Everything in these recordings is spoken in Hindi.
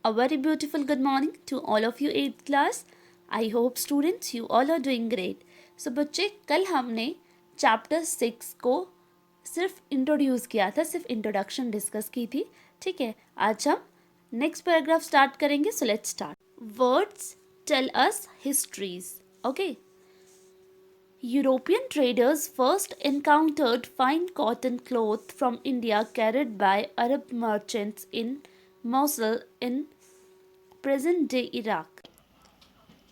A very beautiful good morning to all of you 8th class. I hope students you all are doing great. So बच्चे कल हमने चैप्टर 6 को सिर्फ इंट्रोड्यूस किया था, सिर्फ इंट्रोडक्शन डिस्कस की थी. ठीक है, आज हम नेक्स्ट पैराग्राफ स्टार्ट करेंगे. So let's start. Words tell us histories. Okay. European traders first encountered fine cotton cloth from India carried by Arab merchants in Mosul in present-day Iraq.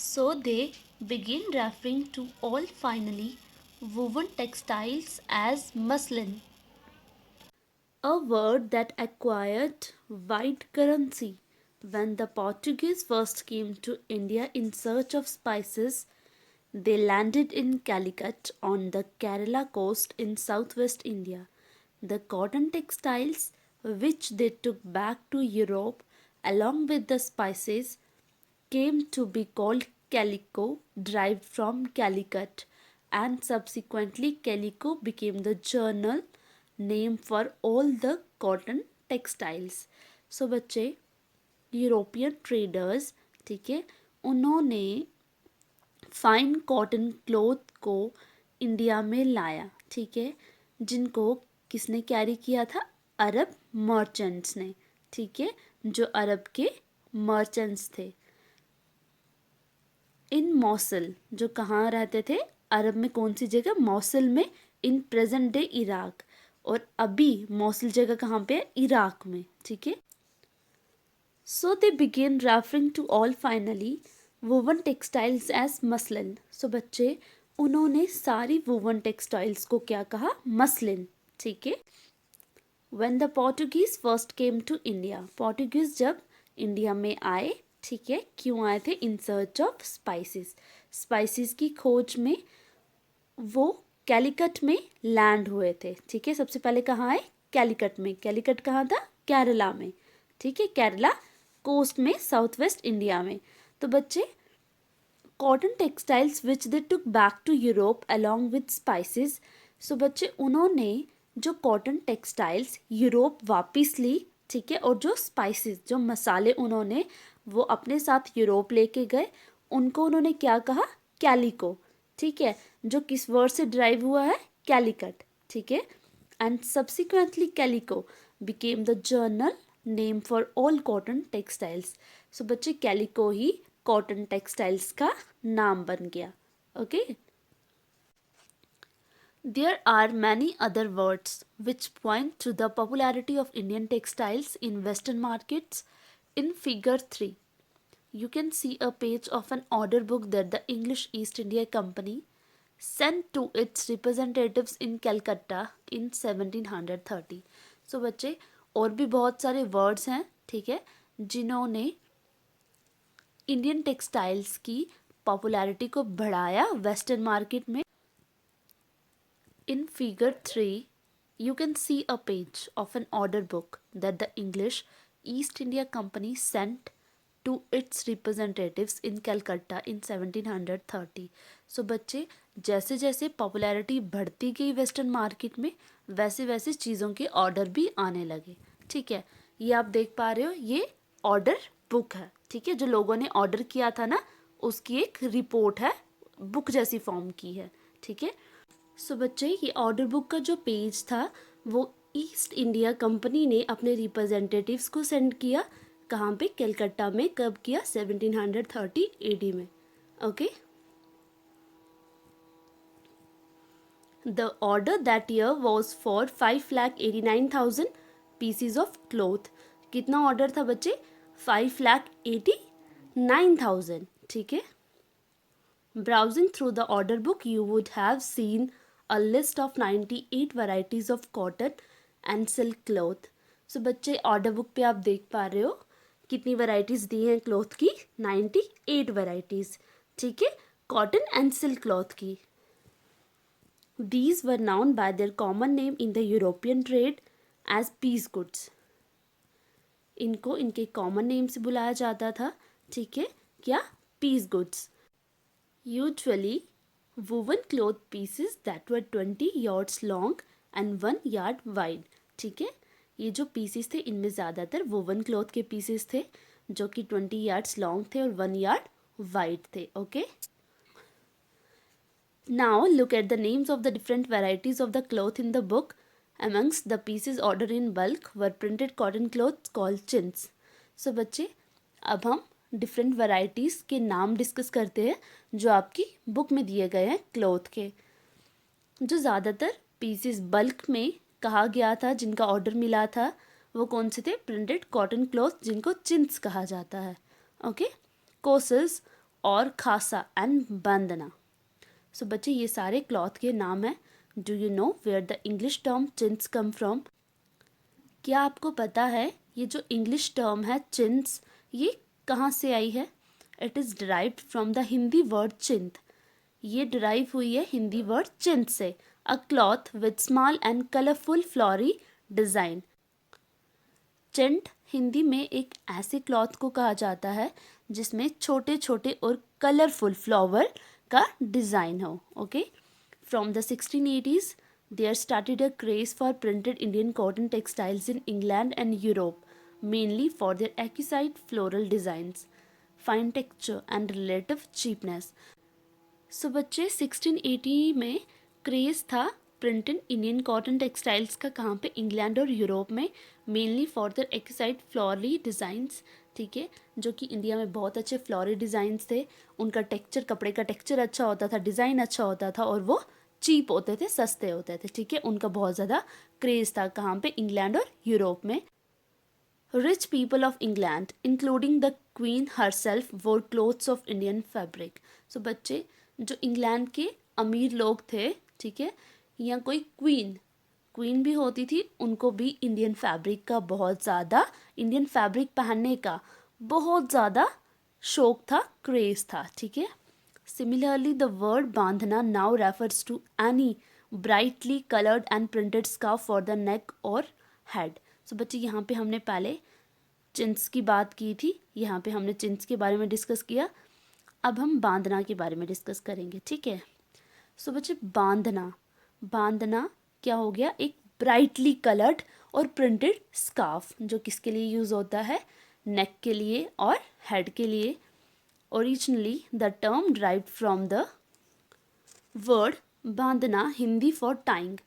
So they begin referring to all finely woven textiles as muslin, a word that acquired wide currency when the Portuguese first came to India in search of spices. They landed in Calicut on the Kerala coast in southwest India. The cotton textiles, which they took back to Europe along with the spices, came to be called calico, derived from Calicut, and subsequently calico became the journal name for all the cotton textiles. So बच्चे यूरोपियन ट्रेडर्स, ठीक है, उन्होंने फाइन कॉटन क्लॉथ को इंडिया में लाया. ठीक है, जिनको किसने कैरी किया था? अरब मर्चेंट्स ने. ठीक है, जो अरब के मर्चेंट्स थे. इन मौसल, जो कहाँ रहते थे? अरब में कौन सी जगह? मौसल में, इन प्रेजेंट डे इराक. और अभी मौसल जगह कहाँ पे है? इराक में. ठीक है. So they began referring to all finely woven textiles as muslin. So बच्चे उन्होंने सारी वोवन टेक्सटाइल्स को क्या कहा? मसलिन. ठीक है. When the Portuguese first came to India, Portuguese जब इंडिया में आए, ठीक है, क्यों आए थे? In search of spices. Spices की खोज में वो कैलिकट में लैंड हुए थे. ठीक है, सबसे पहले कहाँ आए? कैलिकट में. कैलिकट कहाँ था? केरला में. ठीक है, केरला कोस्ट में, साउथ वेस्ट इंडिया में. तो बच्चे cotton textiles which they took back to Europe along with spices. So बच्चे उन्होंने जो कॉटन टेक्सटाइल्स यूरोप वापस ली, ठीक है, और जो स्पाइसेस, जो मसाले उन्होंने वो अपने साथ यूरोप लेके गए, उनको उन्होंने क्या कहा? कैलिको. ठीक है, जो किस वर्ड से ड्राइव हुआ है? कैलिकट. ठीक है. And subsequently calico became the general name for all cotton textiles. So बच्चे कैलिको ही कॉटन टेक्सटाइल्स का नाम बन गया. Okay. There are many other words which point to the popularity of Indian textiles in Western markets. In figure 3, you can see a page of an order book that the English East India Company sent to its representatives in Calcutta in 1730. So बच्चे और भी बहुत सारे वर्ड्स हैं, ठीक है, जिन्होंने इंडियन टेक्सटाइल्स की पॉपुलैरिटी को बढ़ाया वेस्टर्न मार्केट में. In figure 3, you can see a page of an order book that the English East India Company sent to its representatives in Calcutta in 1730. So बच्चे जैसे जैसे पॉपुलैरिटी बढ़ती गई वेस्टर्न मार्केट में, वैसे वैसे चीज़ों के ऑर्डर भी आने लगे. ठीक है, ये आप देख पा रहे हो, ये ऑर्डर बुक है. ठीक है, जो लोगों ने ऑर्डर किया था ना, उसकी एक रिपोर्ट है, बुक जैसी फॉर्म की है. ठीक है. सो बच्चे ये ऑर्डर बुक का जो पेज था वो ईस्ट इंडिया कंपनी ने अपने रिप्रेजेंटेटिव्स को सेंड किया. कहाँ पे? कलकत्ता में. कब किया? 1730 AD में. Okay. The order that year was for 5,89,000 PCs of cloth. कितना ऑर्डर था बच्चे? 5,89,000. ठीक है. Browsing through the order book, you would have seen a list of 98 varieties of cotton and silk cloth. So बच्चे ऑर्डर बुक पे आप देख पा रहे हो कितनी वैरायटीज़ दी हैं क्लॉथ की? 98 वैरायटीज़. ठीक है, कॉटन एंड सिल्क क्लॉथ की. These were known by their common name in the European trade as piece goods. इनको इनके कॉमन नेम से बुलाया जाता था. ठीक है, क्या? Piece goods. Usually woven cloth pieces that were 20 yards long and 1 yard wide. ठीक है, ये जो पीसेस थे इनमें ज़्यादातर वोवन क्लॉथ के पीसेस थे जो कि 20 यार्ड्स लॉन्ग थे और 1 यार्ड वाइड थे. Okay, now look at the names of the different varieties of the cloth in the book. Amongst the pieces ordered in bulk were printed cotton cloths called chintz. So बच्चे, अब हम डिफरेंट वैरायटीज़ के नाम डिस्कस करते हैं जो आपकी बुक में दिए गए हैं क्लॉथ के. जो ज़्यादातर पीसेस बल्क में कहा गया था, जिनका ऑर्डर मिला था, वो कौन से थे? प्रिंटेड कॉटन क्लॉथ, जिनको चिंस कहा जाता है. ओके, कोसल्स और खासा एंड बंदना. सो बच्चे, ये सारे क्लॉथ के नाम हैं. Do you know where the English term chintz come from? क्या आपको पता है ये जो इंग्लिश टर्म है चिंस, ये कहाँ से आई है? It is derived from the Hindi word chint. ये डिराइव हुई है हिंदी वर्ड चिंत से. A cloth with small and colourful flowery design. चिंट हिंदी में एक ऐसे क्लॉथ को कहा जाता है जिसमें छोटे छोटे और कलरफुल फ्लावर का डिज़ाइन हो. Okay, from the 1680s there started a craze for printed Indian cotton textiles in England and Europe, mainly for their exquisite floral designs, fine texture and relative cheapness. सो बच्चे, 1680 में क्रेज़ था प्रिंटेड इंडियन कॉटन टेक्सटाइल्स का. कहाँ पे? इंग्लैंड और यूरोप में. Mainly for their exquisite floral designs. ठीक है, जो कि इंडिया में बहुत अच्छे फ्लोरी डिज़ाइंस थे. उनका टेक्सचर, कपड़े का टेक्सचर अच्छा होता था, डिज़ाइन अच्छा होता था, और वो चीप होते थे, सस्ते होते थे. ठीक है, उनका बहुत ज़्यादा क्रेज़ था. कहाँ पे? इंग्लैंड और यूरोप में. Rich people of England including the queen herself वोर क्लोथ्स ऑफ इंडियन फैब्रिक. सो बच्चे, जो इंग्लैंड के अमीर लोग थे, ठीक है, या कोई क्वीन भी होती थी, उनको भी इंडियन फैब्रिक का बहुत ज़्यादा, इंडियन फैब्रिक पहनने का बहुत ज़्यादा शौक था, क्रेज़ था. ठीक है. सिमिलरली द वर्ड बांधना now refers to any brightly coloured and printed scarf for the neck or head. सो बच्चे, यहाँ पे हमने पहले चिंस की बात की थी, यहाँ पे हमने चिंस के बारे में डिस्कस किया. अब हम बांधना के बारे में डिस्कस करेंगे. ठीक है. सो बच्चे, बांधना क्या हो गया? एक ब्राइटली कलर्ड और प्रिंटेड स्कार्फ, जो किसके लिए यूज़ होता है? नेक के लिए और हेड के लिए. Originally the term derived from the word बांधना, हिंदी फॉर टाइंग.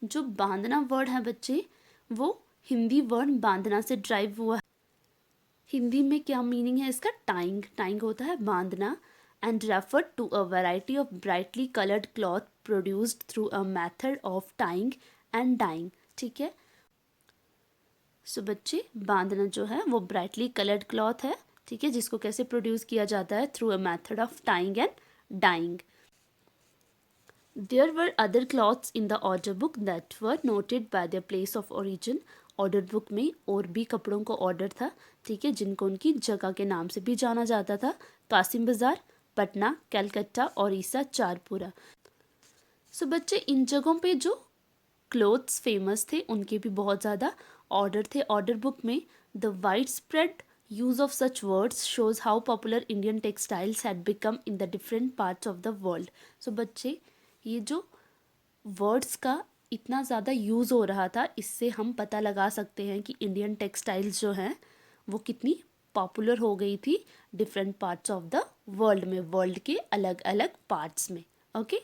जो बांधना वर्ड है बच्चे, वो हिंदी वर्ड बांधना से ड्राइव हुआ है. हिंदी में क्या मीनिंग है इसका? टाइंग. टाइंग होता है बांधना. And refer to a variety of brightly coloured cloth produced through a method of tying and dyeing. ठीक है. सो बच्चे, बांधना जो है वो ब्राइटली कलर्ड क्लॉथ है. ठीक है, जिसको कैसे प्रोड्यूस किया जाता है? Through a method of tying and dyeing. There were other cloths in the order book that were noted by their place of origin. Order book में और भी कपड़ों को ऑर्डर था. ठीक है, जिनको उनकी जगह के नाम से भी जाना जाता था. कासिम बाज़ार, पटना, कलकत्ता, ओडिशा, चारपुरा. सो बच्चे, इन जगहों पे जो क्लोथ्स फेमस थे उनके भी बहुत ज़्यादा ऑर्डर थे ऑर्डर बुक में. The wide spread use of such words shows how popular Indian textiles had become in the different parts of the world. So बच्चे, ये जो वर्ड्स का इतना ज़्यादा यूज़ हो रहा था, इससे हम पता लगा सकते हैं कि इंडियन टेक्सटाइल्स जो हैं वो कितनी पॉपुलर हो गई थी different parts of the world में, वर्ल्ड के अलग अलग पार्ट्स में. ओके.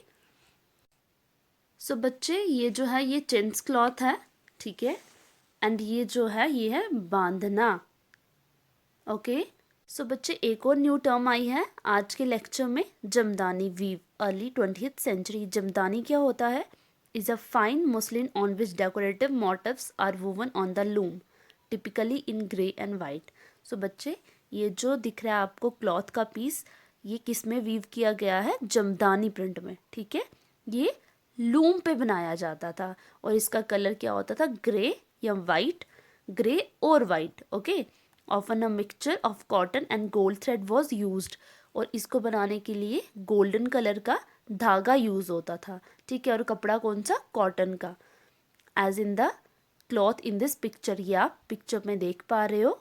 सो बच्चे, ये जो है ये चिंस क्लॉथ है. ठीक है. एंड ये जो है ये है बांधना. ओके. सो बच्चे, एक और न्यू टर्म आई है आज के लेक्चर में, jamdani weave. Early 20th century. Jamdani क्या होता है? Is a fine muslin on which decorative motifs are woven on the loom, typically in grey and white. So बच्चे, ये जो दिख रहा है आपको क्लॉथ का पीस, ये किस में वीव किया गया है? जमदानी प्रिंट में. ठीक है. ये लूम पे बनाया जाता था और इसका कलर क्या होता था? ग्रे या वाइट, ग्रे और white. Okay. Often a mixture of cotton and gold thread was used. और इसको बनाने के लिए गोल्डन कलर का धागा यूज़ होता था. ठीक है. और कपड़ा कौन सा? कॉटन का. As in the cloth in this picture, ये आप पिक्चर में देख पा रहे हो.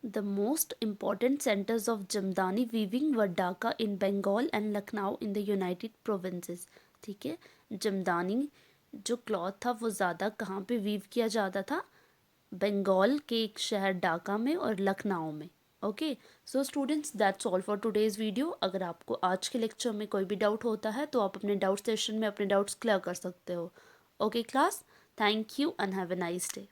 The most important centres of jamdani weaving were Dhaka in Bengal and Lucknow in the United Provinces. ठीक है. जमदानी जो क्लॉथ था वो ज़्यादा कहाँ पे वीव किया जाता था? बंगाल के एक शहर ढाका में और लखनऊ में। Okay, so students that's all for today's video. अगर आपको आज के लेक्चर में कोई भी डाउट होता है तो आप अपने डाउट सेशन में अपने डाउट्स क्लियर कर सकते हो। Okay class, thank you and have a nice day.